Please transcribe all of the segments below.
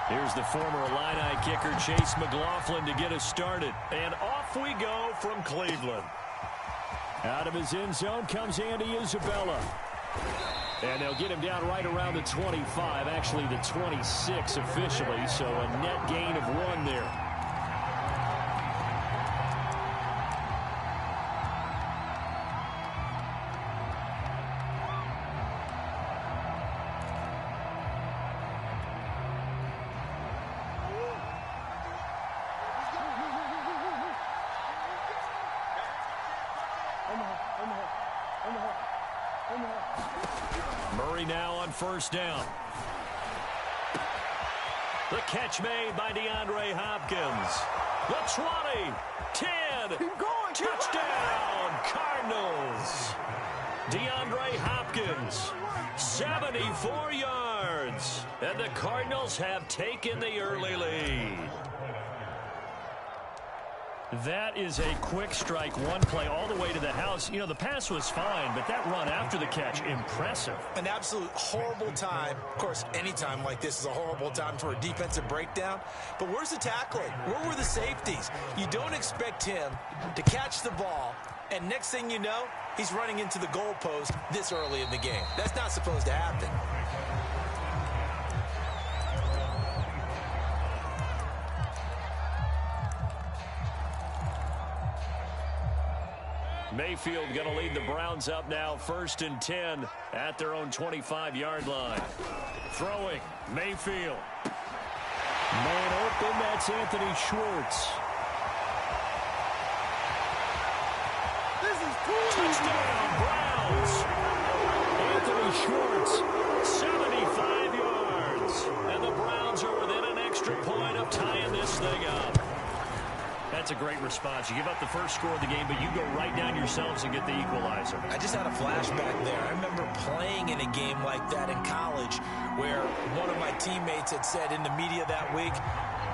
Here's the former Illini kicker, Chase McLaughlin, to get us started. And off we go from Cleveland. Out of his end zone comes Andy Isabella. And they'll get him down right around the 25, actually the 26 officially, so a net gain of 1 there. Murray now on first down. The catch made by DeAndre Hopkins. The 20, 10, touchdown, Cardinals. DeAndre Hopkins, 74 yards. And the Cardinals have taken the early lead. That is a quick strike, one play all the way to the house. You know, the pass was fine, but that run after the catch, impressive. An absolute horrible time. Of course, any time like this is a horrible time for a defensive breakdown. But where's the tackling? Where were the safeties? You don't expect him to catch the ball, and next thing you know, he's running into the goalpost this early in the game. That's not supposed to happen. Mayfield going to lead the Browns up now, 1st and 10 at their own 25-yard line. Throwing, Mayfield. Man open, that's Anthony Schwartz. Touchdown, Browns. Anthony Schwartz, 75 yards. And the Browns are within an extra point of tying this thing up. That's a great response. You give up the first score of the game, but you go right down yourselves and get the equalizer. I just had a flashback there. I remember playing in a game like that in college where one of my teammates had said in the media that week,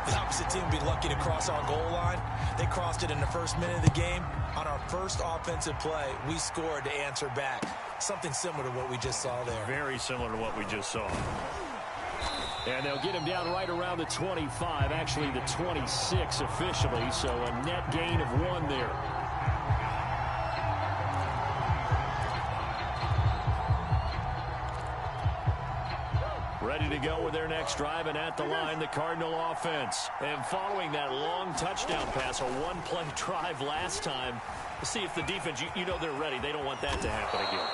the opposite team would be lucky to cross our goal line. They crossed it in the first minute of the game. On our first offensive play, we scored to answer back. Something similar to what we just saw there. Very similar to what we just saw. And they'll get him down right around the 25, actually the 26 officially, so a net gain of 1 there. Ready to go with their next drive, and at the line, the Cardinal offense. And following that long touchdown pass, a one-play drive last time, let's see if the defense, you know they're ready. They don't want that to happen again.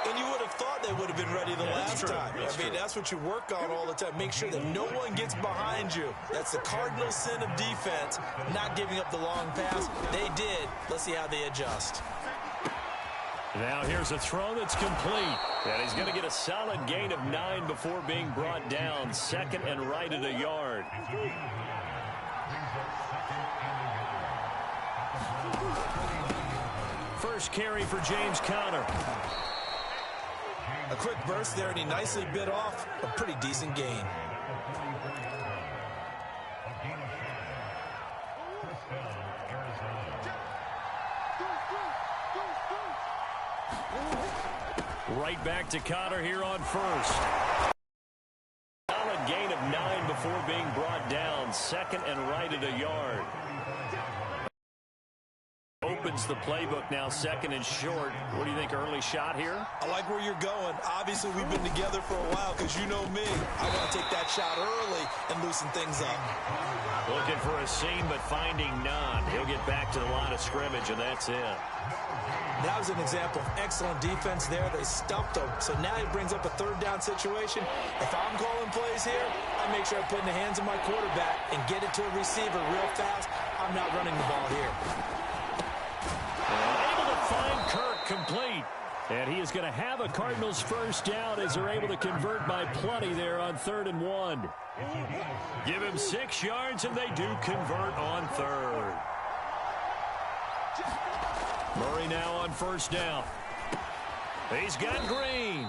And you would have thought they would have been ready the last time. That's what you work on all the time. Make sure that no one gets behind you. That's the cardinal sin of defense, not giving up the long pass. They did. Let's see how they adjust. Now here's a throw that's complete. And he's going to get a solid gain of 9 before being brought down. 2nd and right at a yard. First carry for James Conner. A quick burst there, and he nicely bit off a pretty decent gain. Right back to Conner here on first. Solid gain of 9 before being brought down. 2nd and right at a yard. Opens the playbook now, 2nd and short. What do you think, early shot here? I like where you're going. Obviously, we've been together for a while because you know me. I want to take that shot early and loosen things up. Looking for a seam, but finding none. He'll get back to the line of scrimmage, and that's it. That was an example of excellent defense there. They stumped him. So now he brings up a 3rd down situation. If I'm calling plays here, I make sure I put it in the hands of my quarterback and get it to a receiver real fast. I'm not running the ball here. Able to find Kirk complete. And he is going to have a Cardinals first down as they're able to convert by plenty there on 3rd and 1. Give him 6 yards, and they do convert on 3rd. Murray now on first down. He's got Green.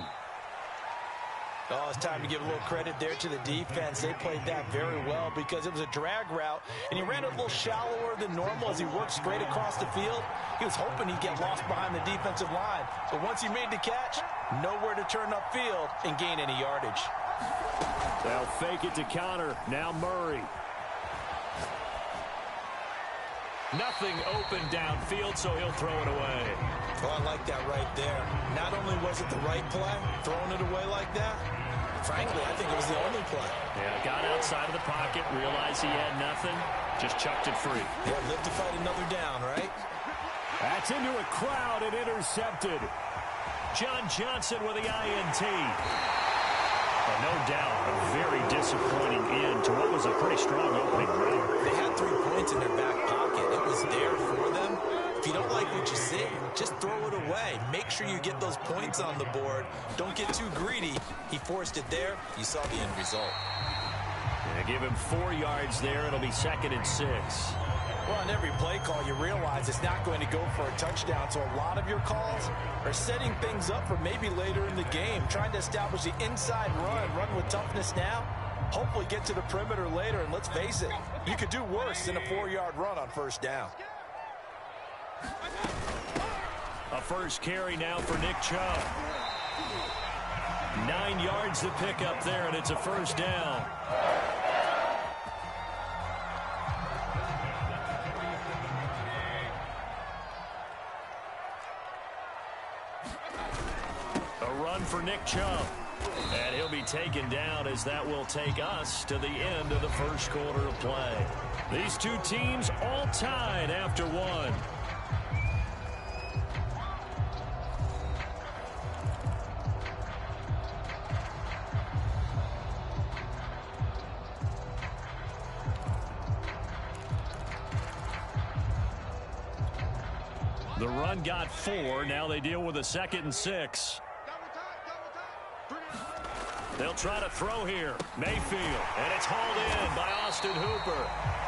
Oh, it's time to give a little credit there to the defense. They played that very well because it was a drag route, and he ran it a little shallower than normal as he worked straight across the field. He was hoping he'd get lost behind the defensive line. But once he made the catch, nowhere to turn upfield and gain any yardage. They'll fake it to counter. Now Murray. Nothing open downfield, so he'll throw it away. Well, I like that right there. Not only was it the right play, throwing it away like that, frankly, I think it was the only play. Yeah, got outside of the pocket, realized he had nothing, just chucked it free. Yeah, live to fight another down, right? That's into a crowd and intercepted. John Johnson with the INT. Well, no doubt, a very disappointing end to what was a pretty strong opening drive. They had 3 points in their back pocket. It was there for them. If you don't like what you see, just throw it away. Make sure you get those points on the board. Don't get too greedy. He forced it there. You saw the end result. Yeah, give him 4 yards there. It'll be 2nd and 6. Well, on every play call, you realize it's not going to go for a touchdown, so a lot of your calls are setting things up for maybe later in the game, trying to establish the inside run with toughness now, hopefully get to the perimeter later, and let's face it, you could do worse than a 4-yard run on first down. A first carry now for Nick Chubb. 9 yards to pick up there, and it's a first down. For Nick Chubb. And he'll be taken down as that will take us to the end of the first quarter of play. These two teams all tied after one. The run got 4. Now they deal with a 2nd and 6. They'll try to throw here. Mayfield. And it's hauled in by Austin Hooper.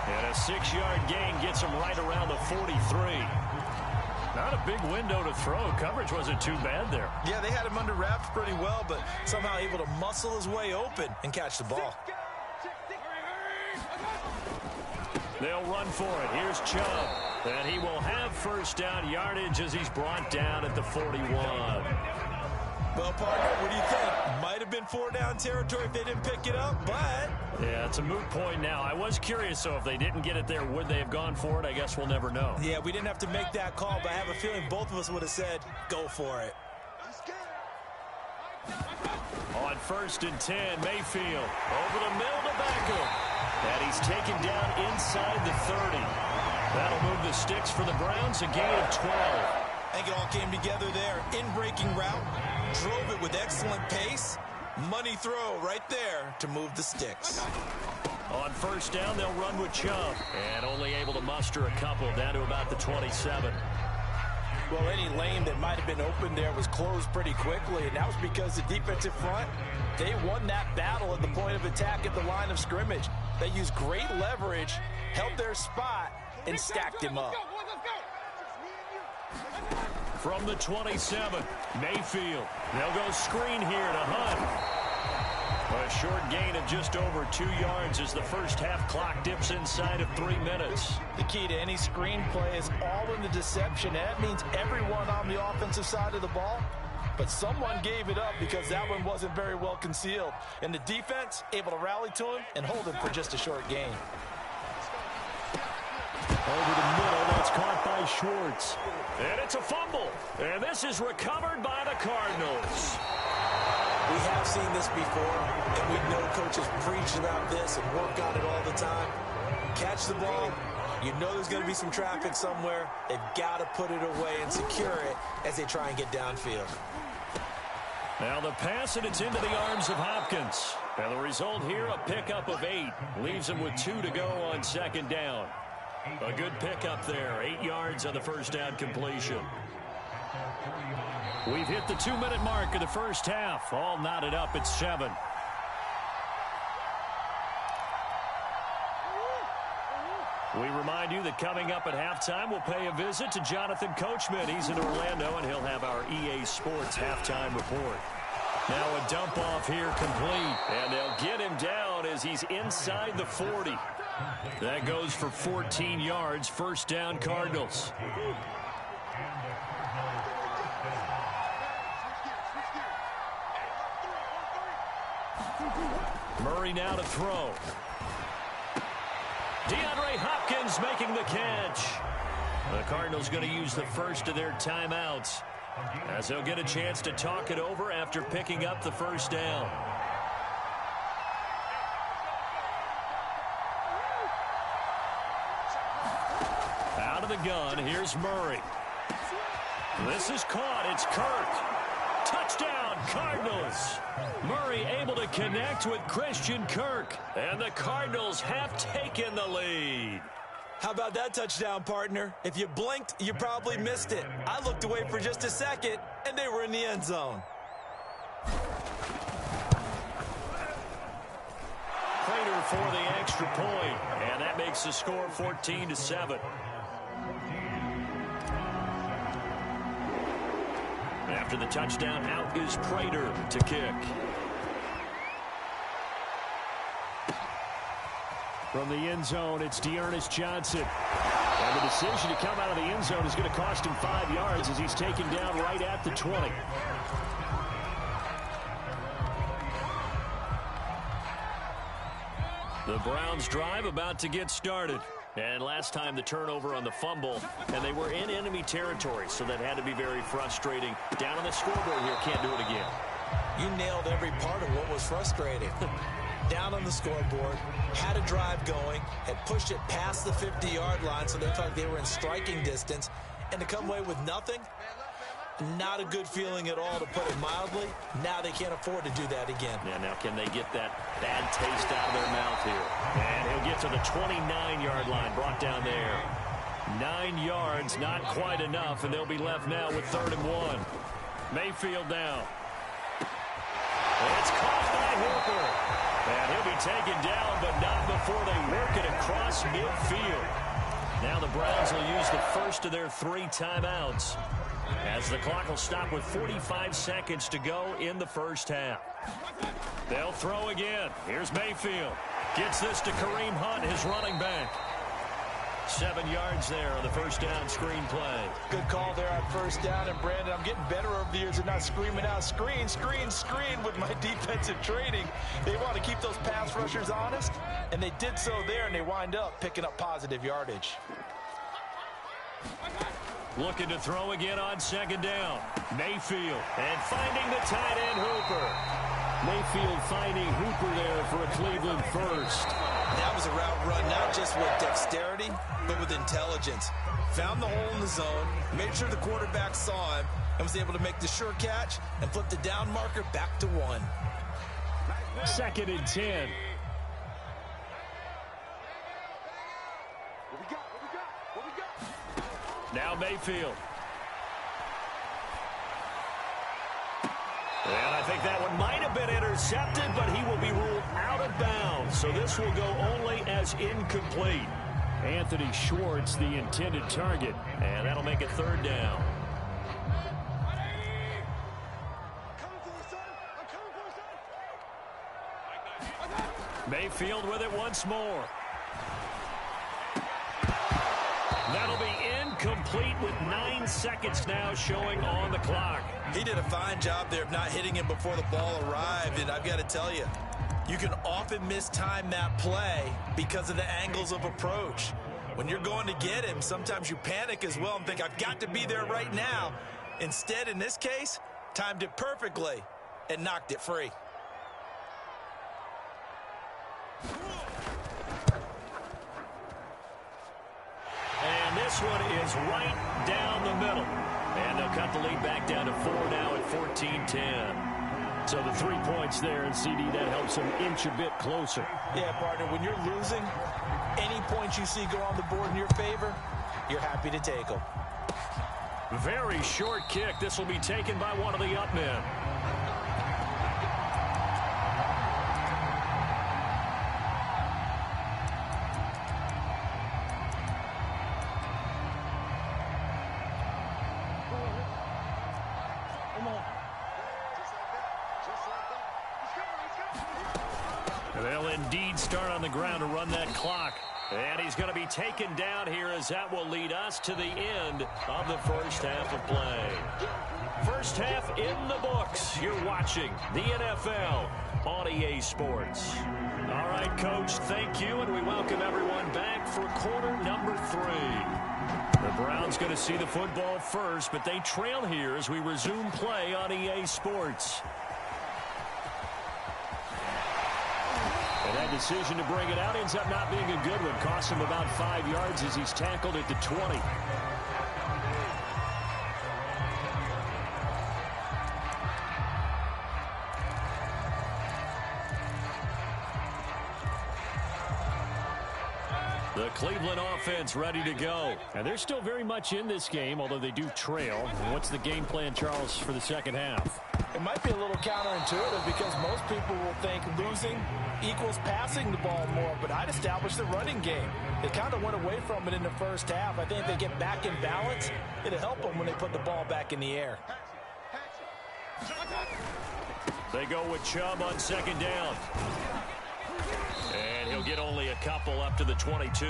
And a 6-yard gain gets him right around the 43. Not a big window to throw. Coverage wasn't too bad there. Yeah, they had him under wraps pretty well, but somehow able to muscle his way open and catch the ball. They'll run for it. Here's Chubb. And he will have first down yardage as he's brought down at the 41. Well, partner, what do you think? Might have been 4-down territory if they didn't pick it up, but... Yeah, it's a moot point now. I was curious, so if they didn't get it there, would they have gone for it? I guess we'll never know. Yeah, we didn't have to make that call, but I have a feeling both of us would have said, go for it. On 1st and 10, Mayfield over the middle to Beckham. And he's taken down inside the 30. That'll move the sticks for the Browns, a gain of 12. I think it all came together there. In-breaking route, drove it with excellent pace. Money throw right there to move the sticks. On 1st down, they'll run with Chubb. And only able to muster a couple down to about the 27. Well, any lane that might have been open there was closed pretty quickly, and that was because the defensive front, they won that battle at the point of attack at the line of scrimmage. They used great leverage, held their spot, and stacked him up. From the 27, Mayfield. They'll go screen here to Hunt. A short gain of just over 2 yards as the first half clock dips inside of 3 minutes. The key to any screen play is all in the deception. That means everyone on the offensive side of the ball. But someone gave it up because that one wasn't very well concealed. And the defense able to rally to him and hold him for just a short gain. Over the middle, that's caught by Schwartz. And it's a fumble. And this is recovered by the Cardinals. We have seen this before, and we know coaches preach about this and work on it all the time. Catch the ball. You know there's going to be some traffic somewhere. They've got to put it away and secure it as they try and get downfield. Now the pass, and it's into the arms of Hopkins. And the result here, a pickup of 8. Leaves him with 2 to go on 2nd down. A good pickup there. 8 yards on the first down completion. We've hit the 2-minute mark of the first half. All knotted up at 7. We remind you that coming up at halftime, we'll pay a visit to Jonathan Coachman. He's in Orlando, and he'll have our EA Sports halftime report. Now a dump off here complete, and they'll get him down as he's inside the 40. That goes for 14 yards, first down Cardinals. Murray now to throw. DeAndre Hopkins making the catch. The Cardinals going to use the first of their timeouts, as they'll get a chance to talk it over after picking up the first down. Out of the gun, here's Murray. This is caught. It's Kirk. Touchdown, Cardinals. Murray able to connect with Christian Kirk, and the Cardinals have taken the lead. How about that touchdown, partner? If you blinked, you probably missed it. I looked away for just a second, and they were in the end zone. Prater for the extra point, and that makes the score 14-7. After the touchdown, out is Prater to kick. From the end zone, it's Dearness Johnson. And the decision to come out of the end zone is going to cost him 5 yards as he's taken down right at the 20. The Browns drive about to get started. And last time the turnover on the fumble, and they were in enemy territory, so that had to be very frustrating. Down on the scoreboard here, can't do it again. You nailed every part of what was frustrating. Down on the scoreboard, had a drive going, had pushed it past the 50-yard line, so they thought they were in striking distance, and to come away with nothing, not a good feeling at all, to put it mildly. Now they can't afford to do that again. Yeah, now can they get that bad taste out of their mouth here? And he'll get to the 29-yard line, brought down there. 9 yards, not quite enough, and they'll be left now with 3rd and 1. Mayfield down. It's caught by Hooper. And he'll be taken down, but not before they work it across midfield. Now the Browns will use the first of their 3 timeouts, as the clock will stop with 45 seconds to go in the first half. They'll throw again. Here's Mayfield. Gets this to Kareem Hunt, his running back. 7 yards there on the first down screen play. Good call there on first down. And, Brandon, I'm getting better over the years at not screaming out, screen, screen, screen with my defensive training. They want to keep those pass rushers honest, and they did so there, and they wind up picking up positive yardage. Looking to throw again on 2nd down. Mayfield, and finding the tight end Hooper. Mayfield finding Hooper there for a Cleveland first. That was a route run, not just with dexterity, but with intelligence. Found the hole in the zone, made sure the quarterback saw him, and was able to make the sure catch and flip the down marker back to 1. 2nd and 10. Now Mayfield. And I think that one might have been intercepted, but he will be ruled out of bounds. So this will go only as incomplete. Anthony Schwartz, the intended target. And that'll make it 3rd down. Mayfield with it once more. That'll be incomplete with 9 seconds now showing on the clock. He did a fine job there of not hitting him before the ball arrived, and I've got to tell you, you can often mistime that play because of the angles of approach. When you're going to get him, sometimes you panic as well and think, I've got to be there right now. Instead, in this case, timed it perfectly and knocked it free. And this one is right down the middle. And they'll cut the lead back down to 4 now at 14-10. So the 3 points there, and CD, that helps them inch a bit closer. Yeah, partner, when you're losing, any points you see go on the board in your favor, you're happy to take them. Very short kick. This will be taken by one of the up men. They'll indeed start on the ground to run that clock. And he's going to be taken down here, as that will lead us to the end of the first half of play. First half in the books. You're watching the NFL on EA Sports. All right, Coach, thank you, and we welcome everyone back for quarter number 3. The Browns going to see the football first, but they trail here as we resume play on EA Sports. And that decision to bring it out ends up not being a good one. Costs him about 5 yards as he's tackled at the 20. The Cleveland offense ready to go. And they're still very much in this game, although they do trail. What's the game plan, Charles, for the second half? It might be a little counterintuitive because most people will think losing equals passing the ball more, but I'd establish the running game. They kind of went away from it in the first half. I think they get back in balance. It'll help them when they put the ball back in the air. They go with Chubb on second down. And he'll get only a couple up to the 22.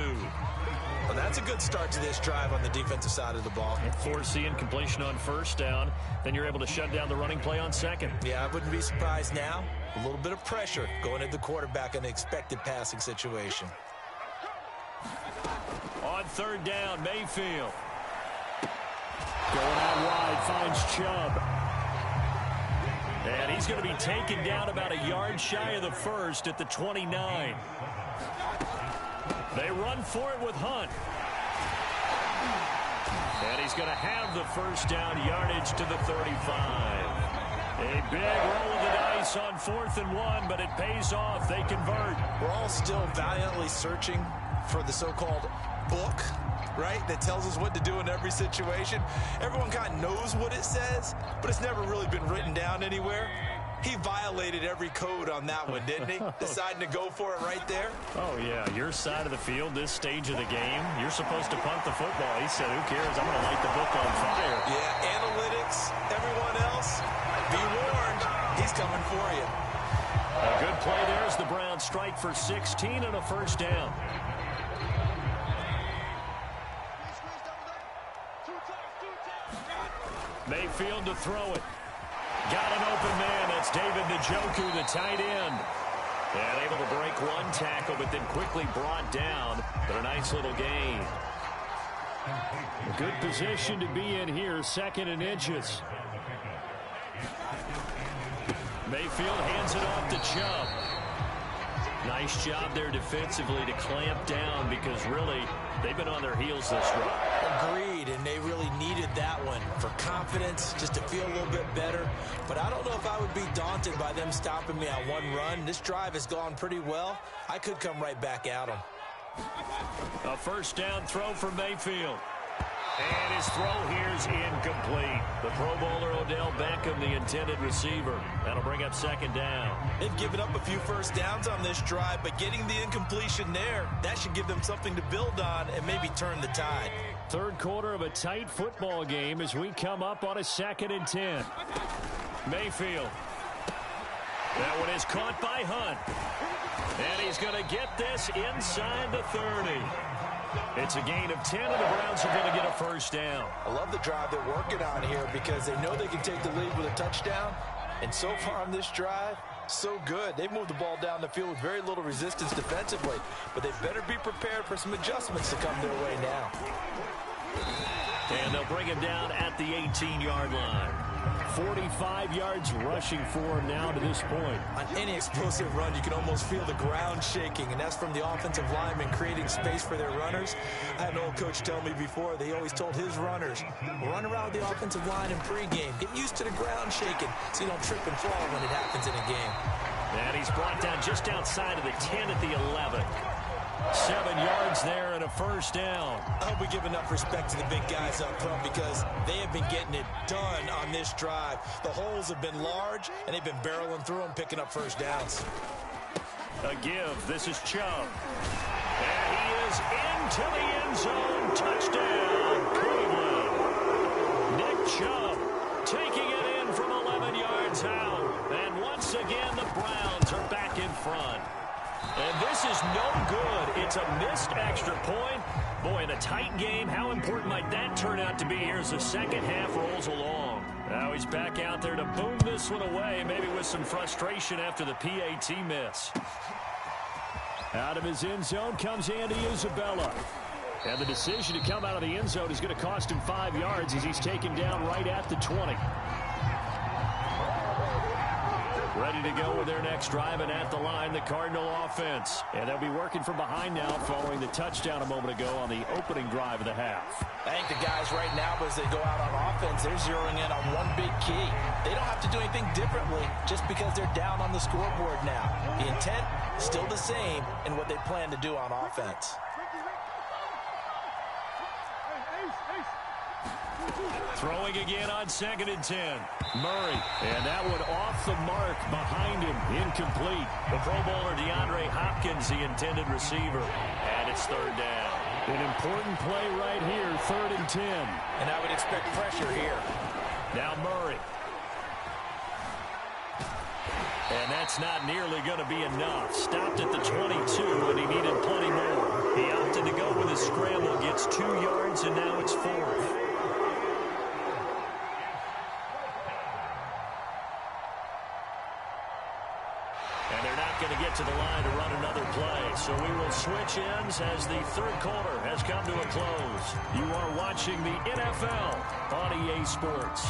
Well, that's a good start to this drive on the defensive side of the ball. Force the incompletion on first down. Then you're able to shut down the running play on second. Yeah, I wouldn't be surprised now. A little bit of pressure going at the quarterback in an expected passing situation. On third down, Mayfield. Going out wide, finds Chubb. And he's going to be taken down about a yard shy of the first at the 29. They run for it with Hunt. And he's going to have the first down, yardage to the 35. A big roll of the dice on 4th and 1, but it pays off. They convert. We're all still valiantly searching for the so-called book, right, that tells us what to do in every situation. Everyone kind of knows what it says, but it's never really been written down anywhere. He violated every code on that one, didn't he? Deciding to go for it right there. Oh, yeah, your side of the field, this stage of the game, you're supposed to punt the football. He said, who cares? I'm going to light the book on fire. Yeah, analytics, everyone else, be warned, he's coming for you. A good play there as the Browns strike for 16 and a first down. Mayfield to throw it. Got an open man. That's David Njoku, the tight end. And able to break one tackle, but then quickly brought down. But a nice little gain. A good position to be in here, 2nd and inches. Mayfield hands it off to Chubb. Nice job there defensively to clamp down because really they've been on their heels this run. Agreed, and they really needed that one for confidence, just to feel a little bit better. But I don't know if I would be daunted by them stopping me on one run. This drive has gone pretty well. I could come right back at them. A first down throw for Mayfield. And his throw here is incomplete. The Pro Bowler Odell Beckham, the intended receiver. That'll bring up 2nd down. They've given up a few first downs on this drive, but getting the incompletion there, that should give them something to build on and maybe turn the tide. Third quarter of a tight football game as we come up on a 2nd and 10. Mayfield. That one is caught by Hunt. And he's going to get this inside the 30. It's a gain of 10, and the Browns are going to get a first down. I love the drive they're working on here because they know they can take the lead with a touchdown. And so far on this drive, so good. They've moved the ball down the field with very little resistance defensively. But they better be prepared for some adjustments to come their way now. And they'll bring him down at the 18-yard line. 45 yards rushing for him now to this point. On any explosive run, you can almost feel the ground shaking, and that's from the offensive linemen creating space for their runners. I had an old coach tell me before, they always told his runners, run around the offensive line in pregame. Get used to the ground shaking so you don't trip and fall when it happens in a game. And he's brought down just outside of the 10 at the 11. 7 yards there and a first down. I hope we give enough respect to the big guys up front because they have been getting it done on this drive. The holes have been large, and they've been barreling through them, picking up first downs. A give. This is Chubb. And he is into the end zone. Touchdown, Cleveland. Nick Chubb taking it in from 11 yards out. And once again, the Browns are back in front. And this is no good. It's a missed extra point. Boy, in a tight game, how important might that turn out to be here as the second half rolls along? Now he's back out there to boom this one away, maybe with some frustration after the PAT miss. Out of his end zone comes Andy Isabella. And the decision to come out of the end zone is going to cost him 5 yards as he's taken down right at the 20. Ready to go with their next drive, and at the line, the Cardinal offense. And they'll be working from behind now following the touchdown a moment ago on the opening drive of the half. I think the guys right now, as they go out on offense, they're zeroing in on one big key. They don't have to do anything differently just because they're down on the scoreboard now. The intent, still the same in what they plan to do on offense. Throwing again on 2nd and 10. Murray, and that one off the mark behind him, incomplete. The Pro Bowler DeAndre Hopkins, the intended receiver, and it's 3rd down. An important play right here, 3rd and 10. And I would expect pressure here. Now Murray. And that's not nearly going to be enough. Stopped at the 22, and he needed plenty more. He opted to go with a scramble, gets 2 yards, and now it's 4th. Going to get to the line to run another play. So we will switch ends as the 3rd quarter has come to a close. You are watching the NFL on EA Sports.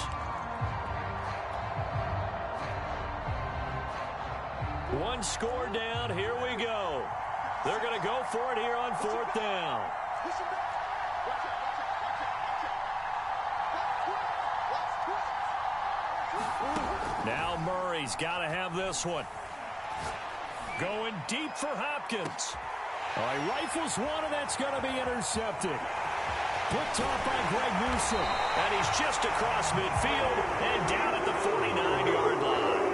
One score down. Here we go. They're going to go for it here on 4th down. Now Murray's got to have this one. Going deep for Hopkins. He rifles one, and that's going to be intercepted. Picked off by Greg Newsom. And he's just across midfield and down at the 49-yard line.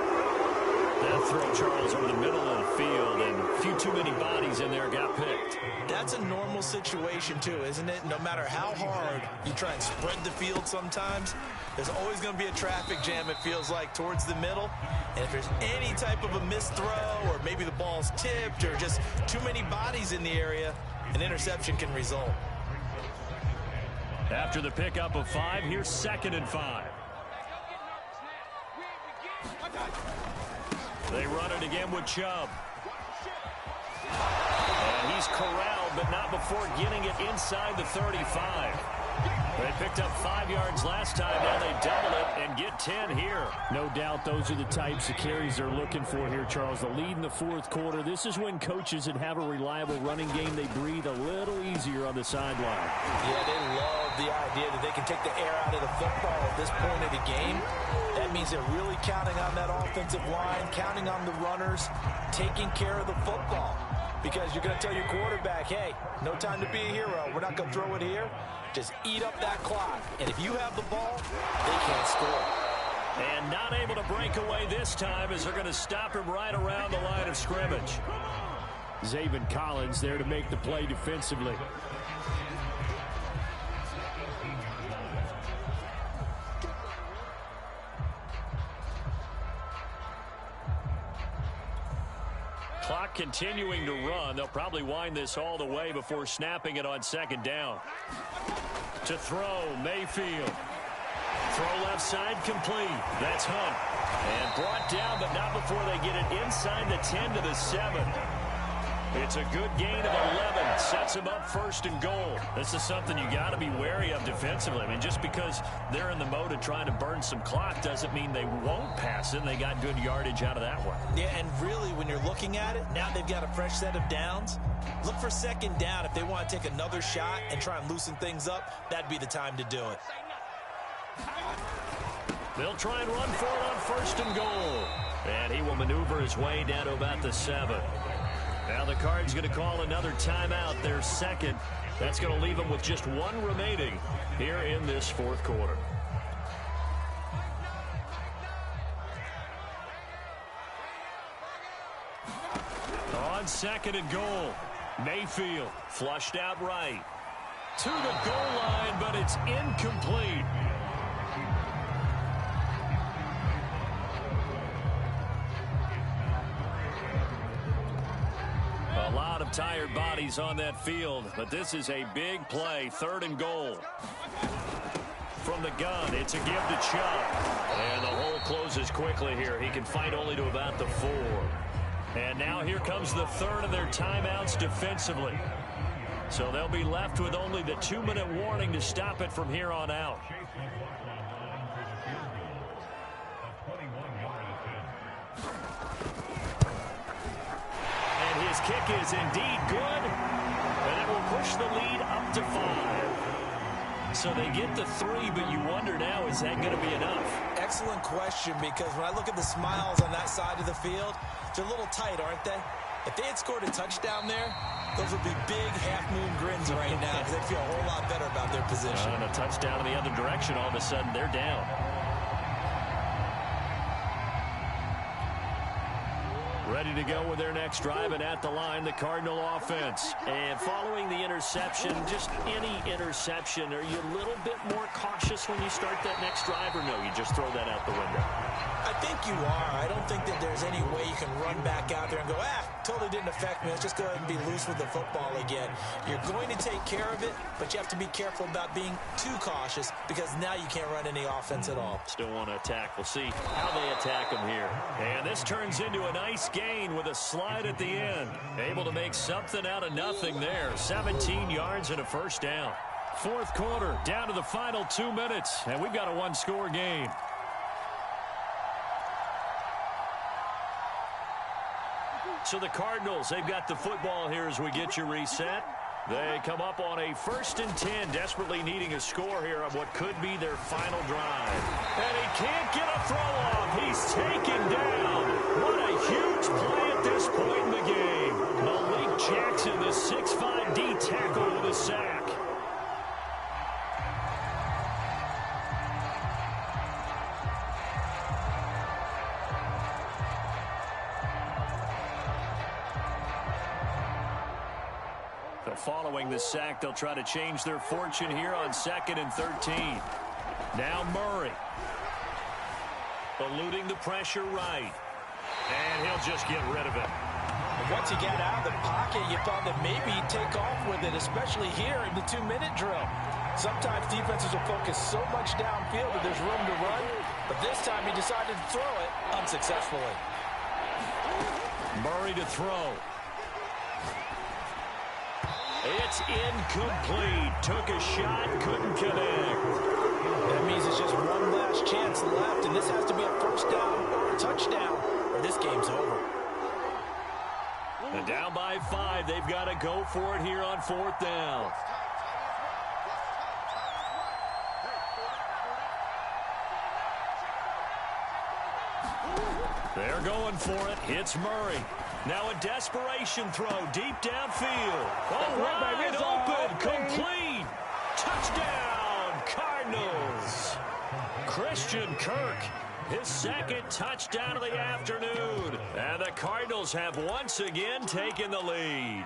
That throw, Charles, over the middle of the field, and a few too many bodies in there got picked. That's a normal situation, too, isn't it? No matter how hard you try and spread the field sometimes, there's always going to be a traffic jam, it feels like, towards the middle. And if there's any type of a missed throw, or maybe the ball's tipped, or just too many bodies in the area, an interception can result. After the pickup of 5, here's 2nd and 5. They run it again with Chubb. And he's corralled, but not before getting it inside the 35. They picked up 5 yards last time. Now they double it and get 10 here. No doubt those are the types of carries they're looking for here, Charles. The lead in the 4th quarter. This is when coaches that have a reliable running game, they breathe a little easier on the sideline. Yeah, they love the idea that they can take the air out of the football at this point of the game. That means they're really counting on that offensive line, counting on the runners, taking care of the football. Because you're going to tell your quarterback, hey, no time to be a hero. We're not going to throw it here. Just eat up that clock. And if you have the ball, they can't score. And not able to break away this time as they're going to stop him right around the line of scrimmage. Zaven Collins there to make the play defensively. Clock continuing to run. They'll probably wind this all the way before snapping it on 2nd down. To throw, Mayfield. Throw left side complete. That's Hunt. And brought down, but not before they get it inside the 10 to the 7. It's a good gain of 11. Sets them up 1st and goal. This is something you got to be wary of defensively. I mean, just because they're in the mode of trying to burn some clock doesn't mean they won't pass it. They got good yardage out of that one. Yeah, and really, when you're looking at it, now they've got a fresh set of downs. Look for 2nd down. If they want to take another shot and try and loosen things up, that'd be the time to do it. They'll try and run for it on 1st and goal. And he will maneuver his way down to about the 7. Now the Cards going to call another timeout, their 2nd. That's going to leave them with just 1 remaining here in this 4th quarter. On 2nd and goal, Mayfield flushed out right. To the goal line, but it's incomplete. A lot of tired bodies on that field, but this is a big play, 3rd and goal. from the gun. It's a give to Chubb. And the hole closes quickly here. He can fight only to about the 4. And now here comes the third of their timeouts defensively. So they'll be left with only the 2-minute warning to stop it from here on out. And his kick is indeed good. And it will push the lead up to 5. So they get the 3, but you wonder now, is that going to be enough? Excellent question, because when I look at the smiles on that side of the field, they're a little tight, aren't they? If they had scored a touchdown there, those would be big half-moon grins right now, because they feel a whole lot better about their position. And a touchdown in the other direction, all of a sudden they're down. Ready to go with their next drive, and at the line, the Cardinal offense. And following the interception, just any interception, are you a little bit more cautious when you start that next drive, or no, you just throw that out the window? I think you are. I don't think that there's any way you can run back out there and go, totally didn't affect me. Let's just go ahead and be loose with the football again. You're going to take care of it, but you have to be careful about being too cautious, because now you can't run any offense at all. Still want to attack. We'll see how they attack them here. And this turns into a nice gain with a slide at the end. Able to make something out of nothing there. 17 yards and a first down. Fourth quarter, down to the final 2 minutes, and we've got a one-score game. So the Cardinals, they've got the football here as we get you reset. They come up on a 1st and 10, desperately needing a score here on what could be their final drive. And he can't get a throw off. He's taken down. What a huge play at this point in the game. Malik Jackson, the 6'5" D tackle with a sack. Following the sack, they'll try to change their fortune here on 2nd and 13. Now Murray. Eluding the pressure right. And he'll just get rid of it. Once you get out of the pocket, you thought that maybe he'd take off with it, especially here in the 2-minute drill. Sometimes defenses will focus so much downfield that there's room to run, but this time he decided to throw it unsuccessfully. Murray to throw. It's incomplete. Took a shot, couldn't connect. That means it's just one last chance left, and this has to be a first down or a touchdown, or this game's over. And down by 5, they've got to go for it here on 4th down. They're going for it. It's Murray. Now a desperation throw deep downfield. Oh, wide open, complete. Touchdown, Cardinals. Christian Kirk, his 2nd touchdown of the afternoon. And the Cardinals have once again taken the lead.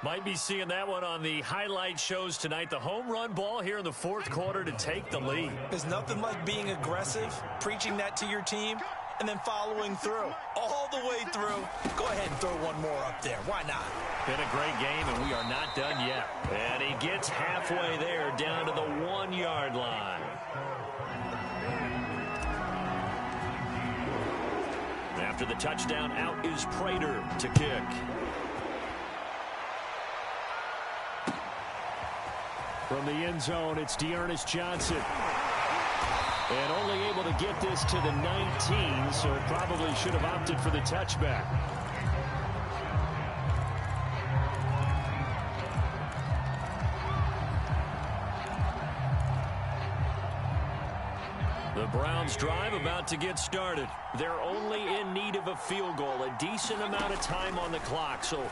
Might be seeing that one on the highlight shows tonight. The home run ball here in the 4th quarter to take the lead. There's nothing like being aggressive, preaching that to your team, and then following through, all the way through. Go ahead and throw one more up there. Why not? Been a great game, and we are not done yet. And he gets halfway there, down to the 1-yard line. After the touchdown, out is Prater to kick. From the end zone, it's Dearness Johnson. And only able to get this to the 19, so probably should have opted for the touchback. The Browns drive about to get started. They're only in need of a field goal, a decent amount of time on the clock. So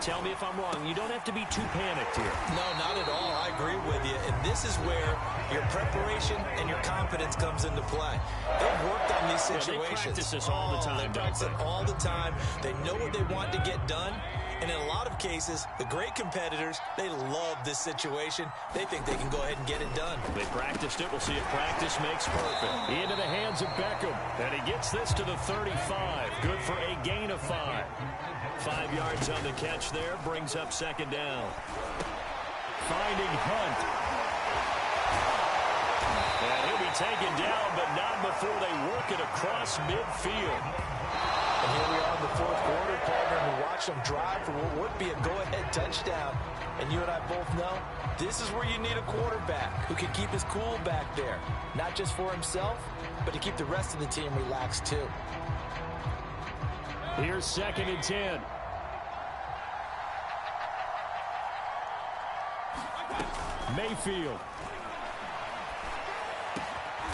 tell me if I'm wrong. You don't have to be too panicked here. No, not at all. I agree with you. And this is where your preparation and your confidence comes into play. They've worked on these situations. They practice this all the time. They practice it all the time. They know what they want to get done. And in a lot of cases, the great competitors, they love this situation. They think they can go ahead and get it done. They practiced it. We'll see if practice makes perfect. Into the hands of Beckham. And he gets this to the 35. Good for a gain of 5. 5 yards on the catch there. Brings up 2nd down. Finding Hunt. And he'll be taken down, but not before they work it across midfield. And here we are in the fourth quarter, partner, and we watch them drive for what would be a go-ahead touchdown. And you and I both know this is where you need a quarterback who can keep his cool back there. Not just for himself, but to keep the rest of the team relaxed too. Here's 2nd and 10. Mayfield.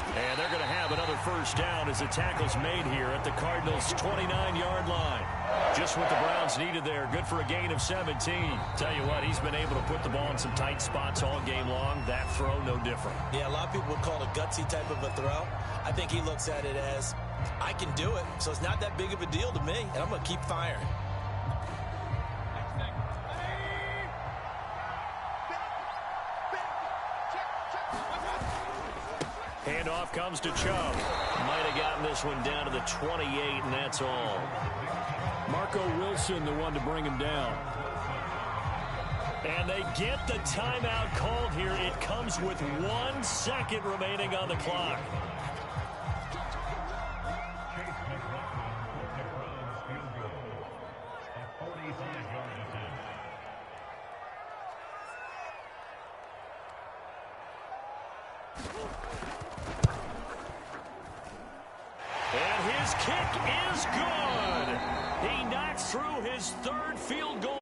And they're going to have another first down as the tackle's made here at the Cardinals' 29-yard line. Just what the Browns needed there. Good for a gain of 17. Tell you what, he's been able to put the ball in some tight spots all game long. That throw, no different. Yeah, a lot of people would call it a gutsy type of a throw. I think he looks at it as, I can do it, so it's not that big of a deal to me, and I'm going to keep firing. Handoff comes to Chubb. Might have gotten this one down to the 28, and that's all. Marco Wilson, the one to bring him down. And they get the timeout called here. It comes with 1 second remaining on the clock. And his kick is good. He knocks through his 3rd field goal.